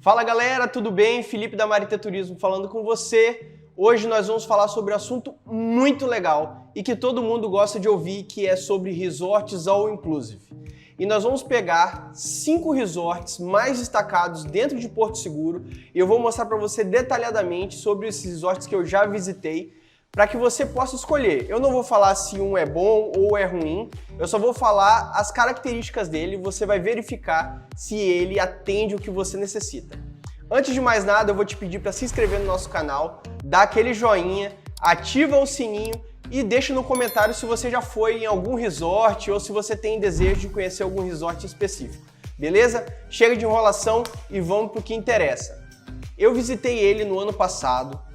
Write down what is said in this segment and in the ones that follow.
Fala galera, tudo bem? Felipe da Marité Turismo falando com você. Hoje nós vamos falar sobre um assunto muito legal e que todo mundo gosta de ouvir, que é sobre resorts all inclusive. E nós vamos pegar 5 resorts mais destacados dentro de Porto Seguro e eu vou mostrar para você detalhadamente sobre esses resorts que eu já visitei, para que você possa escolher. Eu não vou falar se um é bom ou é ruim, eu só vou falar as características dele, você vai verificar se ele atende o que você necessita. Antes de mais nada, eu vou te pedir para se inscrever no nosso canal, dar aquele joinha, ativa o sininho e deixa no comentário se você já foi em algum resort ou se você tem desejo de conhecer algum resort específico. Beleza? Chega de enrolação e vamos para o que interessa. Eu visitei ele no ano passado.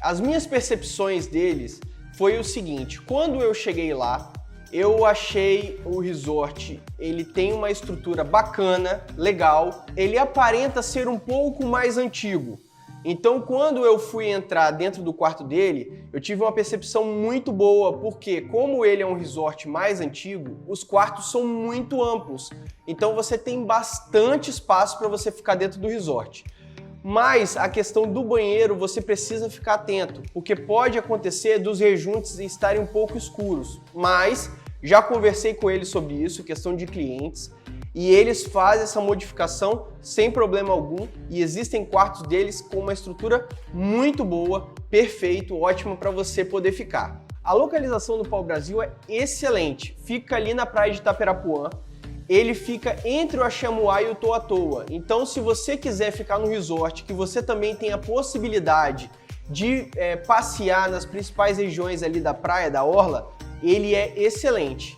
As minhas percepções deles foi o seguinte: quando eu cheguei lá, eu achei o resort, ele tem uma estrutura bacana, legal, ele aparenta ser um pouco mais antigo. Então, quando eu fui entrar dentro do quarto dele, eu tive uma percepção muito boa, porque como ele é um resort mais antigo, os quartos são muito amplos. Então você tem bastante espaço para você ficar dentro do resort. Mas a questão do banheiro você precisa ficar atento, porque pode acontecer dos rejuntes estarem um pouco escuros. Mas já conversei com eles sobre isso, questão de clientes, e eles fazem essa modificação sem problema algum e existem quartos deles com uma estrutura muito boa, perfeito, ótimo para você poder ficar. A localização do pau-brasil é excelente, fica ali na praia de Itapirapuã. Ele fica entre o Axamuá e o Toa-Toa. Então, se você quiser ficar no resort, que você também tem a possibilidade de passear nas principais regiões ali da praia, da orla, ele é excelente.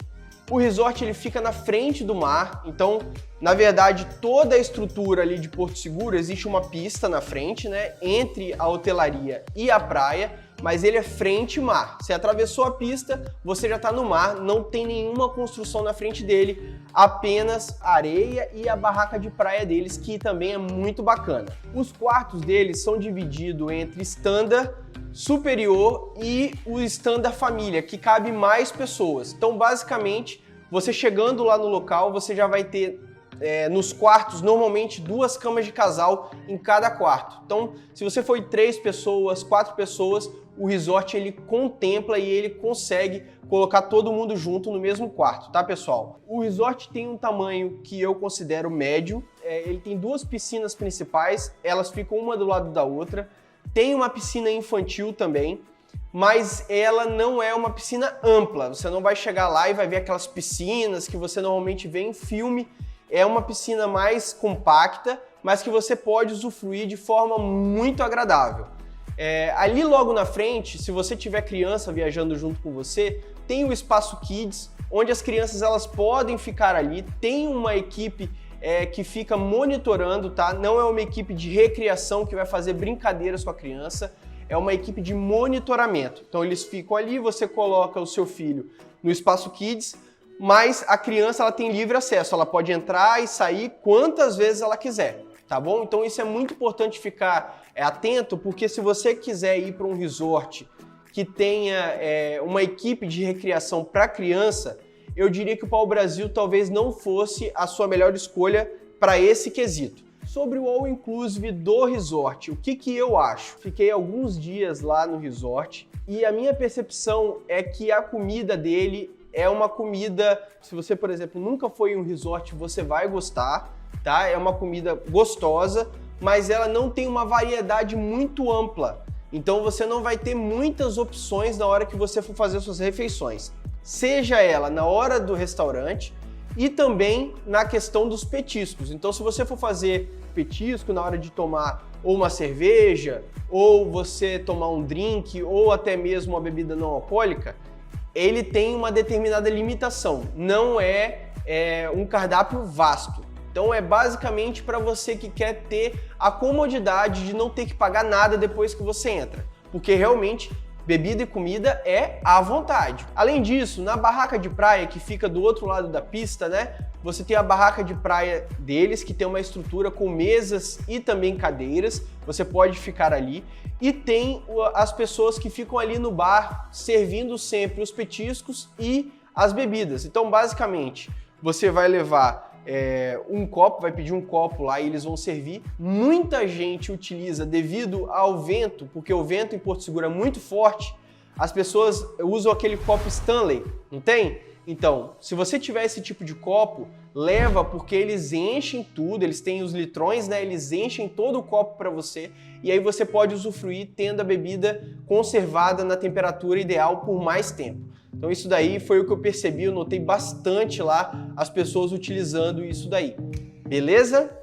O resort ele fica na frente do mar, então, na verdade, toda a estrutura ali de Porto Seguro, existe uma pista na frente, né, entre a hotelaria e a praia, mas ele é frente mar. Você atravessou a pista, você já está no mar, não tem nenhuma construção na frente dele, apenas areia e a barraca de praia deles, que também é muito bacana. Os quartos deles são divididos entre standard, superior e o standard família, que cabe mais pessoas. Então, basicamente, você chegando lá no local, você já vai ter nos quartos, normalmente 2 camas de casal em cada quarto. Então, se você for 3 pessoas, 4 pessoas, o resort ele contempla e ele consegue colocar todo mundo junto no mesmo quarto, tá, pessoal? O resort tem um tamanho que eu considero médio. Ele tem 2 piscinas principais, elas ficam uma do lado da outra. Tem uma piscina infantil também, mas ela não é uma piscina ampla. Você não vai chegar lá e vai ver aquelas piscinas que você normalmente vê em filme. É uma piscina mais compacta, mas que você pode usufruir de forma muito agradável. Ali logo na frente, se você tiver criança viajando junto com você, tem o espaço Kids, onde as crianças elas podem ficar ali. Tem uma equipe que fica monitorando, tá? Não é uma equipe de recriação que vai fazer brincadeiras com a criança, é uma equipe de monitoramento. Então eles ficam ali, você coloca o seu filho no espaço Kids, mas a criança ela tem livre acesso, ela pode entrar e sair quantas vezes ela quiser, tá bom? Então isso é muito importante ficar atento, porque se você quiser ir para um resort que tenha uma equipe de recriação para criança, eu diria que o pau-brasil talvez não fosse a sua melhor escolha para esse quesito. Sobre o all inclusive do resort, o que eu acho? Fiquei alguns dias lá no resort e a minha percepção é que a comida dele é uma comida, se você, por exemplo, nunca foi em um resort, você vai gostar, tá? É uma comida gostosa, mas ela não tem uma variedade muito ampla. Então você não vai ter muitas opções na hora que você for fazer suas refeições. Seja ela na hora do restaurante e também na questão dos petiscos. Então se você for fazer petisco na hora de tomar ou uma cerveja, ou você tomar um drink, ou até mesmo uma bebida não alcoólica, ele tem uma determinada limitação, não é um cardápio vasto. Então é basicamente para você que quer ter a comodidade de não ter que pagar nada depois que você entra, porque realmente bebida e comida é à vontade. Além disso, na barraca de praia que fica do outro lado da pista, né, você tem a barraca de praia deles, que tem uma estrutura com mesas e também cadeiras, você pode ficar ali. E tem as pessoas que ficam ali no bar, servindo sempre os petiscos e as bebidas. Então, basicamente, você vai levar um copo, vai pedir um copo lá e eles vão servir. Muita gente utiliza devido ao vento, porque o vento em Porto Seguro é muito forte, as pessoas usam aquele copo Stanley, não tem? Então, se você tiver esse tipo de copo, leva, porque eles enchem tudo, eles têm os litrões, né? Eles enchem todo o copo para você e aí você pode usufruir tendo a bebida conservada na temperatura ideal por mais tempo. Então isso daí foi o que eu percebi, eu notei bastante lá as pessoas utilizando isso daí. Beleza?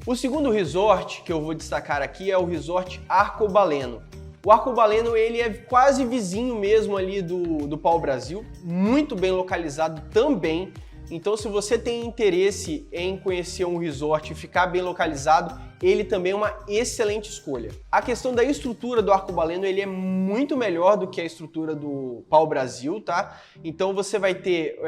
O segundo resort que eu vou destacar aqui é o Resort Arcobaleno. O Arcobaleno, ele é quase vizinho mesmo ali do Pau Brasil, muito bem localizado também. Então, se você tem interesse em conhecer um resort e ficar bem localizado, ele também é uma excelente escolha. A questão da estrutura do Arcobaleno, ele é muito melhor do que a estrutura do Pau Brasil, tá? Então, você vai ter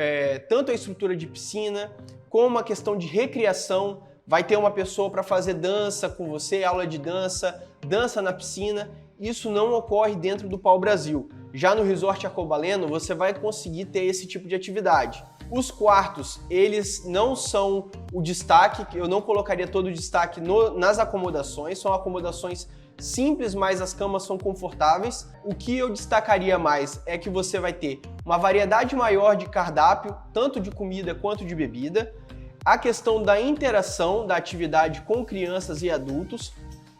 tanto a estrutura de piscina, como a questão de recreação. Vai ter uma pessoa para fazer dança com você, aula de dança, dança na piscina. Isso não ocorre dentro do Pau Brasil. Já no Resort Arcobaleno, você vai conseguir ter esse tipo de atividade. Os quartos, eles não são o destaque, eu não colocaria todo o destaque nas acomodações, são acomodações simples, mas as camas são confortáveis. O que eu destacaria mais é que você vai ter uma variedade maior de cardápio, tanto de comida quanto de bebida. A questão da interação da atividade com crianças e adultos,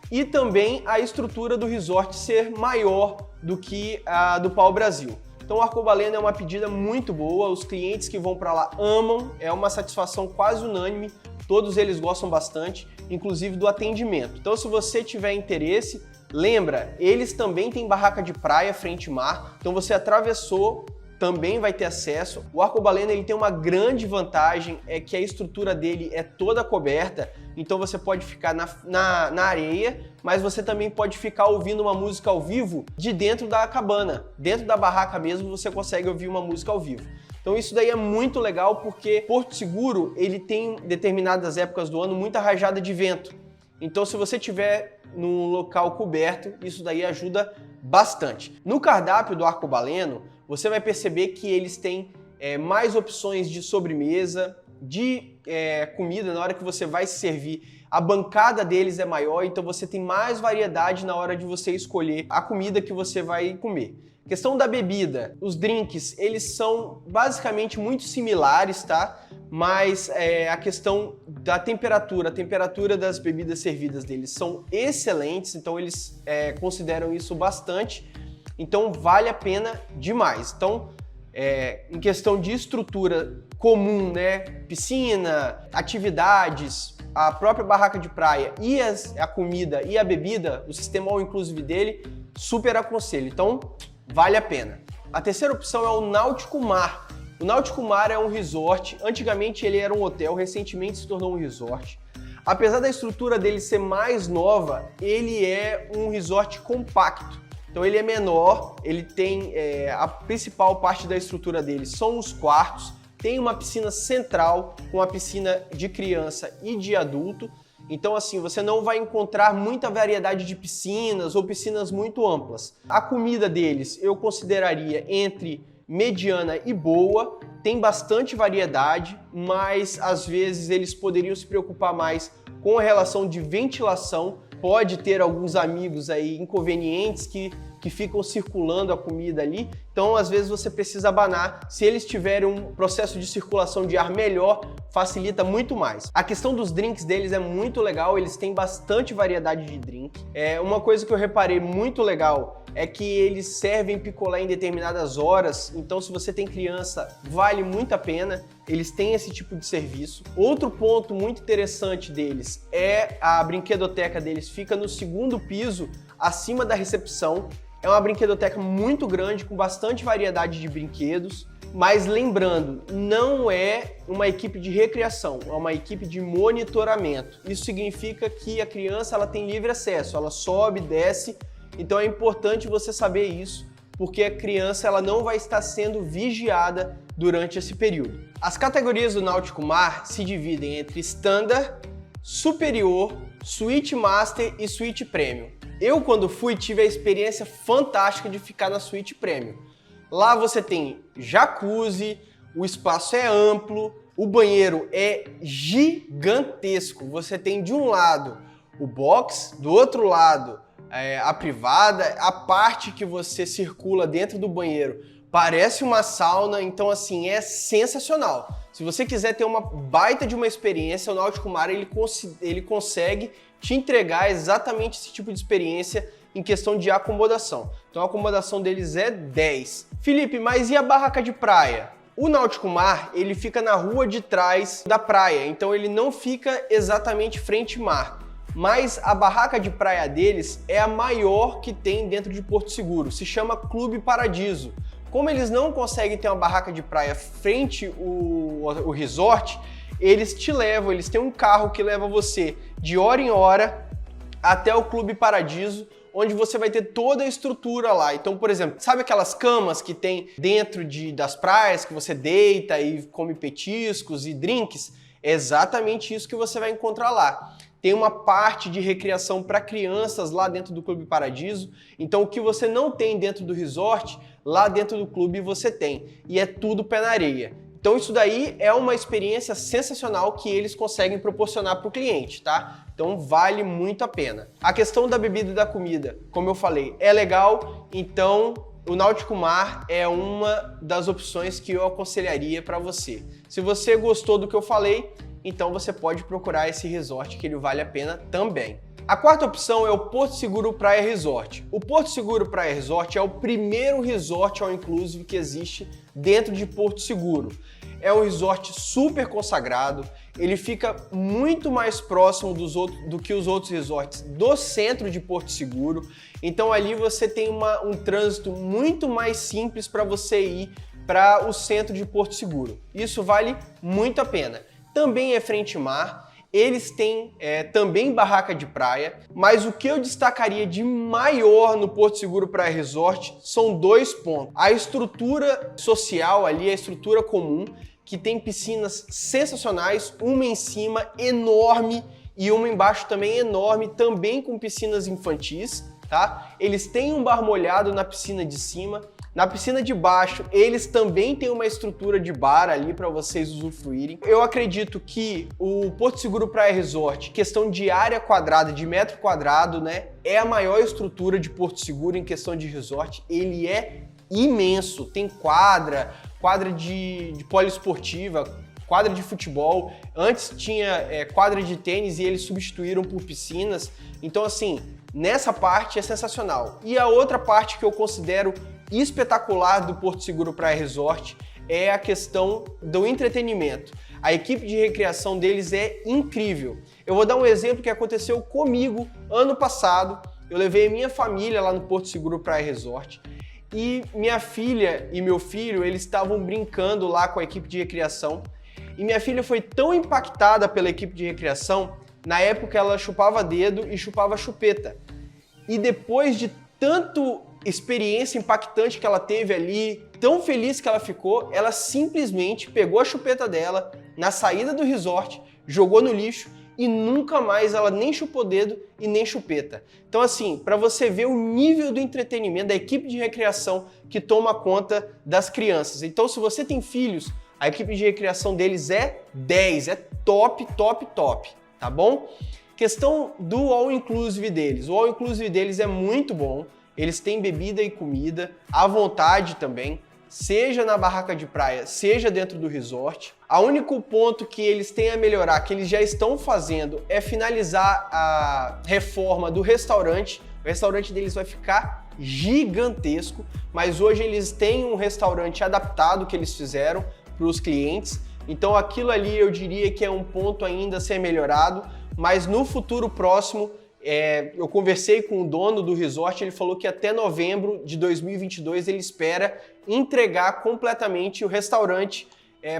e também a estrutura do resort ser maior do que a do Pau Brasil. Então o Arcobaleno é uma pedida muito boa, os clientes que vão para lá amam, é uma satisfação quase unânime, todos eles gostam bastante, inclusive do atendimento. Então se você tiver interesse, lembra, eles também têm barraca de praia frente mar, então você atravessou, também vai ter acesso. O Arcobaleno, ele tem uma grande vantagem, é que a estrutura dele é toda coberta, então você pode ficar na areia, mas você também pode ficar ouvindo uma música ao vivo de dentro da cabana. Dentro da barraca mesmo você consegue ouvir uma música ao vivo. Então isso daí é muito legal porque Porto Seguro, ele tem em determinadas épocas do ano muita rajada de vento. Então se você tiver num local coberto, isso daí ajuda bastante. No cardápio do Arcobaleno, você vai perceber que eles têm mais opções de sobremesa, de comida na hora que você vai se servir. A bancada deles é maior, então você tem mais variedade na hora de você escolher a comida que você vai comer. Questão da bebida, os drinks, eles são basicamente muito similares, tá? Mas a questão da temperatura, a temperatura das bebidas servidas deles são excelentes, então eles consideram isso bastante. Então vale a pena demais. Então, em questão de estrutura comum, né? Piscina, atividades, a própria barraca de praia e a comida e a bebida, o sistema all inclusive dele, super aconselho. Então, vale a pena. A terceira opção é o Náutico Mar. O Náutico Mar é um resort, antigamente ele era um hotel, recentemente se tornou um resort. Apesar da estrutura dele ser mais nova, ele é um resort compacto. Então ele é menor, ele tem a principal parte da estrutura dele são os quartos, tem uma piscina central, com a piscina de criança e de adulto. Então assim, você não vai encontrar muita variedade de piscinas ou piscinas muito amplas. A comida deles eu consideraria entre mediana e boa, tem bastante variedade, mas às vezes eles poderiam se preocupar mais com a relação de ventilação. Pode ter alguns amigos aí inconvenientes que ficam circulando a comida ali, então às vezes você precisa abanar. Se eles tiverem um processo de circulação de ar melhor, facilita muito mais. A questão dos drinks deles é muito legal, eles têm bastante variedade de drink. Uma coisa que eu reparei muito legal é que eles servem picolé em determinadas horas, então se você tem criança, vale muito a pena. Eles têm esse tipo de serviço. Outro ponto muito interessante deles é a brinquedoteca deles, fica no segundo piso, acima da recepção. É uma brinquedoteca muito grande, com bastante variedade de brinquedos, mas lembrando, não é uma equipe de recreação, é uma equipe de monitoramento. Isso significa que a criança ela tem livre acesso, ela sobe, desce, então é importante você saber isso, porque a criança ela não vai estar sendo vigiada durante esse período. As categorias do Náutico Mar se dividem entre Standard, Superior, Suite Master e Suite Premium. Eu, quando fui, tive a experiência fantástica de ficar na Suite Premium. Lá você tem jacuzzi, o espaço é amplo, O banheiro é gigantesco. Você tem de um lado o box, do outro lado a privada, a parte que você circula dentro do banheiro parece uma sauna, então assim, é sensacional. Se você quiser ter uma baita de uma experiência, o Náutico Mar ele consegue te entregar exatamente esse tipo de experiência em questão de acomodação. Então a acomodação deles é 10. Felipe, mas e a barraca de praia? O Náutico Mar, ele fica na rua de trás da praia, então ele não fica exatamente frente ao mar. Mas a barraca de praia deles é a maior que tem dentro de Porto Seguro, se chama Clube Paradiso. Como eles não conseguem ter uma barraca de praia frente ao resort, eles te levam, eles têm um carro que leva você de hora em hora até o Clube Paradiso, onde você vai ter toda a estrutura lá. Então, por exemplo, sabe aquelas camas que tem dentro das praias, que você deita e come petiscos e drinks? É exatamente isso que você vai encontrar lá. Tem uma parte de recreação para crianças lá dentro do Clube Paradiso, então o que você não tem dentro do resort, lá dentro do clube você tem, e é tudo pé na areia. Então isso daí é uma experiência sensacional que eles conseguem proporcionar para o cliente, tá? Então vale muito a pena. A questão da bebida e da comida, como eu falei, é legal, então o Náutico Mar é uma das opções que eu aconselharia para você. Se você gostou do que eu falei, então você pode procurar esse resort que ele vale a pena também. A quarta opção é o Porto Seguro Praia Resort. O Porto Seguro Praia Resort é o primeiro resort all inclusive que existe dentro de Porto Seguro. É um resort super consagrado, ele fica muito mais próximo do que os outros resorts do centro de Porto Seguro, então ali você tem um trânsito muito mais simples para você ir para o centro de Porto Seguro. Isso vale muito a pena. Também é frente mar, eles têm também barraca de praia, mas o que eu destacaria de maior no Porto Seguro Praia Resort são 2 pontos. A estrutura social ali, a estrutura comum, que tem piscinas sensacionais, uma em cima enorme e uma embaixo também enorme, também com piscinas infantis, tá? Eles têm um bar molhado na piscina de cima. Na piscina de baixo, eles também têm uma estrutura de bar ali para vocês usufruírem. Eu acredito que o Porto Seguro Praia Resort, questão de área quadrada, de metro quadrado, né, é a maior estrutura de Porto Seguro em questão de resort. Ele é imenso, tem quadra de poliesportiva, quadra de futebol. Antes tinha quadra de tênis e eles substituíram por piscinas. Então, assim, nessa parte é sensacional. E a outra parte que eu considero espetacular do Porto Seguro Praia Resort é a questão do entretenimento. A equipe de recreação deles é incrível. Eu vou dar um exemplo que aconteceu comigo ano passado. Eu levei a minha família lá no Porto Seguro Praia Resort e minha filha e meu filho, eles estavam brincando lá com a equipe de recreação e minha filha foi tão impactada pela equipe de recreação, na época ela chupava dedo e chupava chupeta. E depois de tanto experiência impactante que ela teve ali, tão feliz que ela ficou, ela simplesmente pegou a chupeta dela na saída do resort, jogou no lixo e nunca mais ela nem chupou dedo e nem chupeta. Então assim, para você ver o nível do entretenimento da equipe de recreação que toma conta das crianças. Então se você tem filhos, a equipe de recreação deles é 10, é top, top, top, tá bom? Questão do all inclusive deles. O all inclusive deles é muito bom. Eles têm bebida e comida à vontade também, seja na barraca de praia, seja dentro do resort. O único ponto que eles têm a melhorar, que eles já estão fazendo, é finalizar a reforma do restaurante. O restaurante deles vai ficar gigantesco, mas hoje eles têm um restaurante adaptado que eles fizeram para os clientes. Então aquilo ali eu diria que é um ponto ainda a ser melhorado, mas no futuro próximo eu conversei com o dono do resort, ele falou que até novembro de 2022 ele espera entregar completamente o restaurante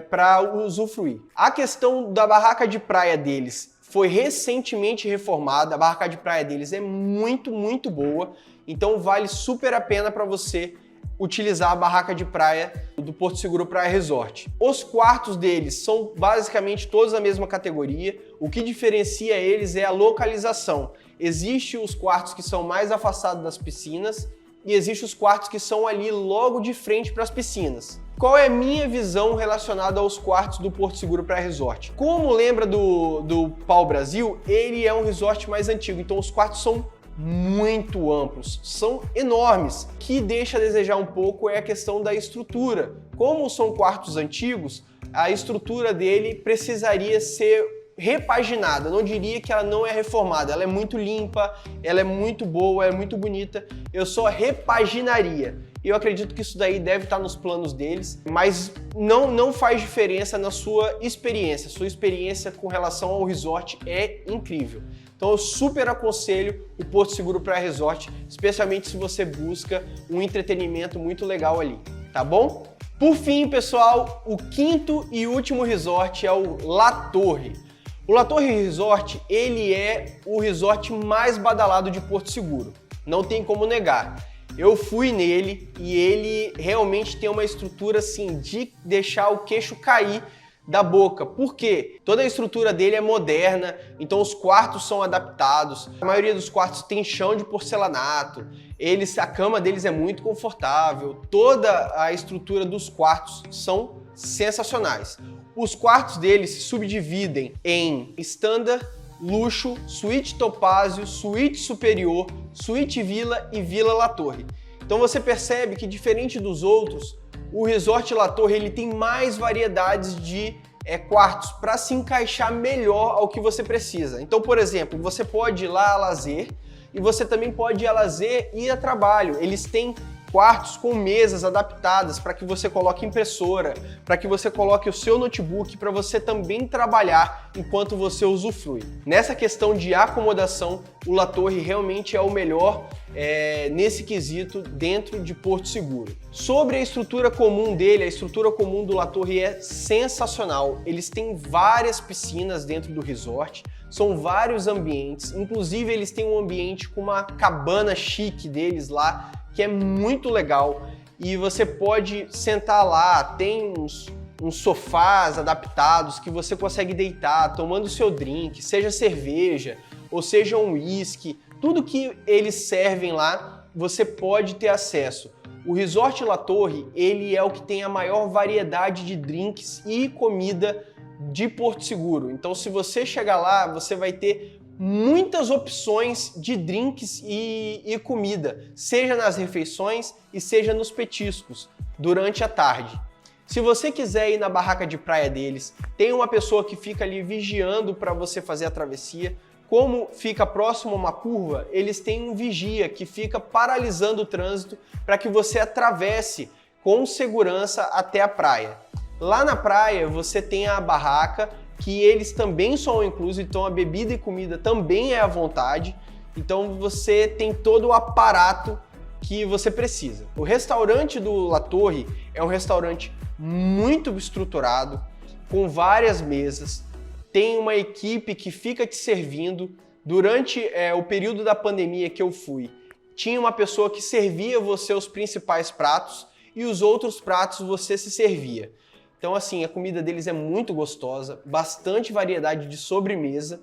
para usufruir. A questão da barraca de praia deles foi recentemente reformada, a barraca de praia deles é muito, muito boa, então vale super a pena para você utilizar a barraca de praia do Porto Seguro Praia Resort. Os quartos deles são basicamente todos a mesma categoria, o que diferencia eles é a localização. Existem os quartos que são mais afastados das piscinas e existem os quartos que são ali logo de frente para as piscinas. Qual é a minha visão relacionada aos quartos do Porto Seguro Praia Resort? Como lembra do Pau Brasil, ele é um resort mais antigo, então os quartos são muito amplos, são enormes. O que deixa a desejar um pouco é a questão da estrutura. Como são quartos antigos, a estrutura dele precisaria ser repaginada. Não diria que ela não é reformada, ela é muito limpa, ela é muito boa, é muito bonita. Eu só repaginaria. Eu acredito que isso daí deve estar nos planos deles, mas não faz diferença na sua experiência. Sua experiência com relação ao resort é incrível. Então eu super aconselho o Porto Seguro Praia Resort, especialmente se você busca um entretenimento muito legal ali, tá bom? Por fim, pessoal, o quinto e último resort é o La Torre. O La Torre Resort, ele é o resort mais badalado de Porto Seguro, não tem como negar. Eu fui nele e ele realmente tem uma estrutura assim de deixar o queixo cair da boca. Por quê? Toda a estrutura dele é moderna, então os quartos são adaptados. A maioria dos quartos tem chão de porcelanato, a cama deles é muito confortável. Toda a estrutura dos quartos são sensacionais. Os quartos deles se subdividem em standard, luxo, suíte topázio, suíte superior, suíte vila e vila La Torre. Então você percebe que, diferente dos outros, o Resort La Torre ele tem mais variedades de quartos para se encaixar melhor ao que você precisa. Então, por exemplo, você pode ir lá a lazer e você também pode ir a lazer e a trabalho. Eles têm quartos com mesas adaptadas para que você coloque impressora, para que você coloque o seu notebook, para você também trabalhar enquanto você usufrui. Nessa questão de acomodação, o La Torre realmente é o melhor nesse quesito dentro de Porto Seguro. Sobre a estrutura comum dele, a estrutura comum do La Torre é sensacional. Eles têm várias piscinas dentro do resort, são vários ambientes, inclusive eles têm um ambiente com uma cabana chique deles lá, que é muito legal, e você pode sentar lá, tem uns sofás adaptados que você consegue deitar tomando seu drink, seja cerveja ou seja um whisky, tudo que eles servem lá você pode ter acesso. O Resort La Torre, ele é o que tem a maior variedade de drinks e comida de Porto Seguro, então se você chegar lá, você vai ter muitas opções de drinks e comida, seja nas refeições e seja nos petiscos, durante a tarde. Se você quiser ir na barraca de praia deles, tem uma pessoa que fica ali vigiando para você fazer a travessia. Como fica próximo a uma curva, eles têm um vigia que fica paralisando o trânsito para que você atravesse com segurança até a praia. Lá na praia você tem a barraca, que eles também são inclusos, então a bebida e comida também é à vontade, então você tem todo o aparato que você precisa. O restaurante do La Torre é um restaurante muito estruturado, com várias mesas, tem uma equipe que fica te servindo. Durante o período da pandemia que eu fui, tinha uma pessoa que servia você os principais pratos e os outros pratos você se servia. Então, assim, a comida deles é muito gostosa, bastante variedade de sobremesa.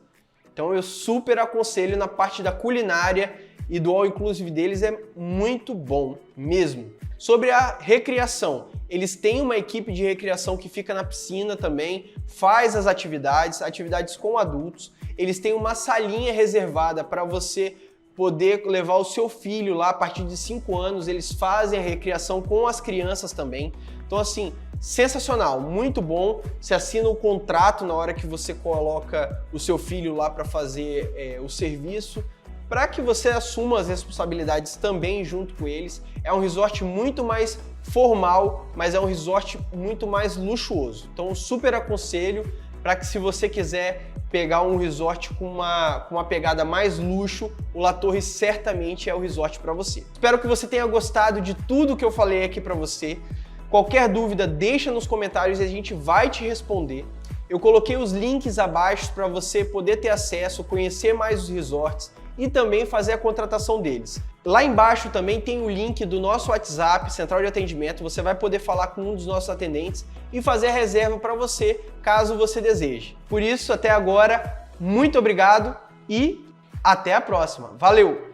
Então, eu super aconselho na parte da culinária e do all inclusive deles, é muito bom mesmo. Sobre a recreação, eles têm uma equipe de recreação que fica na piscina também, faz as atividades com adultos. Eles têm uma salinha reservada para você poder levar o seu filho lá a partir de 5 anos. Eles fazem a recreação com as crianças também. Então, assim, sensacional, muito bom. Você assina um contrato na hora que você coloca o seu filho lá para fazer o serviço, para que você assuma as responsabilidades também junto com eles. É um resort muito mais formal, mas é um resort muito mais luxuoso. Então, super aconselho para que, se você quiser pegar um resort com uma pegada mais luxo, o La Torre certamente é o resort para você. Espero que você tenha gostado de tudo que eu falei aqui para você. Qualquer dúvida, deixa nos comentários e a gente vai te responder. Eu coloquei os links abaixo para você poder ter acesso, conhecer mais os resorts e também fazer a contratação deles. Lá embaixo também tem o link do nosso WhatsApp, central de atendimento. Você vai poder falar com um dos nossos atendentes e fazer a reserva para você, caso você deseje. Por isso, até agora, muito obrigado e até a próxima. Valeu!